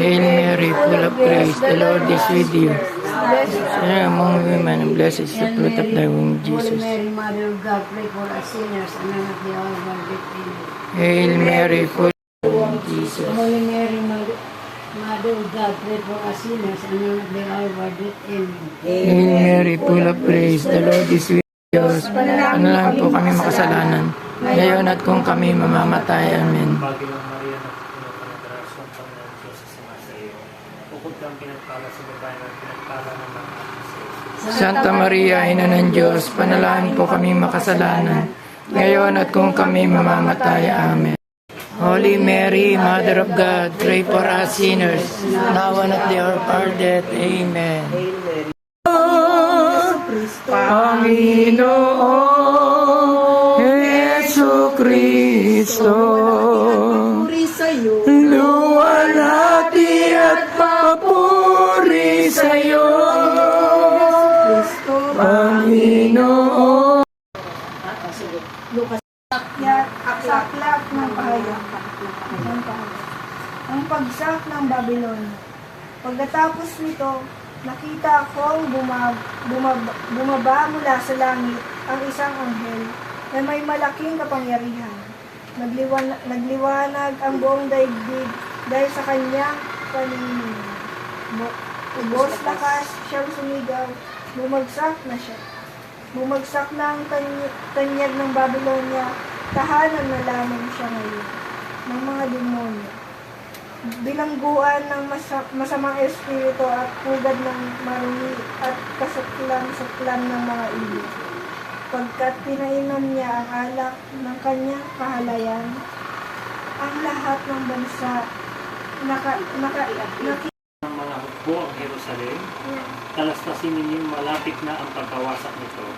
Hail Mary, full of grace, the Lord is with you. Blessed among women, and blessed is the fruit of thy womb, Jesus. Holy Mary, Mother of God, pray for us sinners, and now at the hour of our death. Amen. Hail Mary, full of womb, Jesus. Holy Mary, Mother of God, pray for us sinners, and now at the hour of our death. Amen. Hail Mary, full of grace, the Lord is with you. Panalangin po kami makasalanan, ngayon at kung kami mamamatay. Amen. Bagilang Maria, napupuno ka ng grasya, ang Panginoon Diyos ay sumasa iyo. Bukod kang pinagpala sa babae at pinagpala ng mga anak sa iyo. Santa Maria, Ina ng Diyos, panalangin po kami makasalanan, ngayon at kung kami mamamatay. Amen. Holy Mary, Mother of God, pray for us sinners, now and at the hour of our death. Amen. Panginoon Jesucristo, luwalhati at papuri sa'yo, Panginoon. Saklap ng pahayag. Ang pagsak ng Babylon. Pagkatapos nito, nakita akong bumaba mula sa langit ang isang anghel na may malaking kapangyarihan. Nagliwanag ang buong daigdig dahil sa kanyang paningin. Ubos lakas siyang sumigaw, bumagsak na siya. Bumagsak na ang tanyag ng Babylonia, tahanan na lamang siya ngayon ng mga demonyo. Bilangguan ng masamang espiritu at pugad ng marumi at kasaklam-saklam ng mga ibig. Pagkat pinainom niya ang alak ng kanyang kahalayan, ang lahat ng bansa Ng mga hukbo ang Jerusalem, talastasin ninyong malapit na ang pagkawasak nito.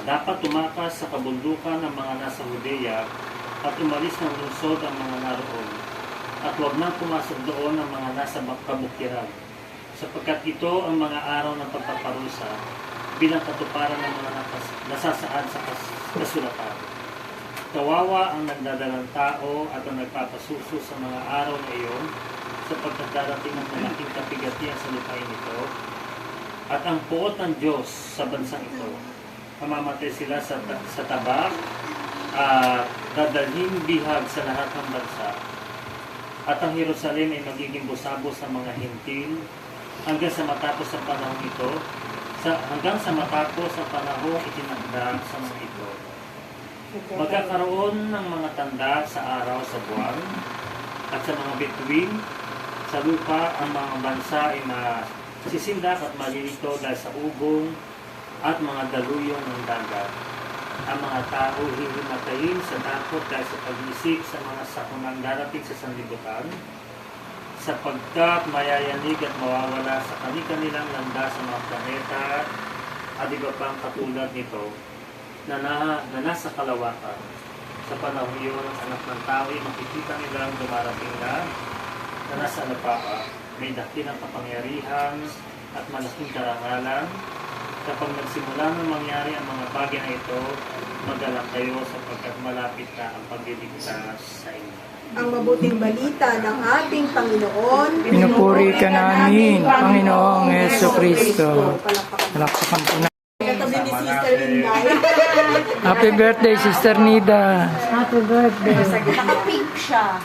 Dapat tumakas sa kabundukan ng mga nasa Judea at umalis ng lungsod ang mga naroon. At huwag nang pumasok doon ang mga nasa kabuktiran, sapagkat ito ang mga araw ng pagpaparusa bilang katuparan ng mga nasasaad sa kasulatan. Kawawa ang nagdadalang tao at ang nagpapasuso sa mga araw na iyon, sapagkat darating ang malaking kapigatian sa lupain ito, at ang puot ng Diyos sa bansang ito. Mamamatay sila sa tabak at dadalhin bihag sa lahat ng bansa. At ang Jerusalem ay magiging busabos sa mga hintil hanggang sa matapos ang panahon ito, hanggang sa matapos ang panahon itinakda sa mga ito. Magkakaroon ng mga tanda sa araw, sa buwan, at sa mga bituin, sa lupa ang mga bansa ay sisindak at malilito dahil sa ugong at mga daluyong ng dagat. Ang mga tao hihimatayin sa takot dahil sa pag-isip sa mga sakunang darating sa sanlibutan, sapagkat mayayanig at mawawala sa kanilang landas sa mga planeta at iba pang katulad nito na nasa kalawakan. Sa panahon iyon, ang anak ng tao ay makikita nilang dumarating na nasa alapaa, may dakilang kapangyarihan at malaking karangalan. Kapag nagsimula ng mangyari ang mga bagay na ito, mag-alala kayo sapagkat malapit na ang pagliligtas sa inyo. Ang mabuting balita ng ating Panginoon. Pinupuri ka namin, Panginoong Jesucristo. Palakpakan po na. Katabi ni Sister Linday. Happy birthday, Sister Nida. Happy birthday. Naka-pink siya.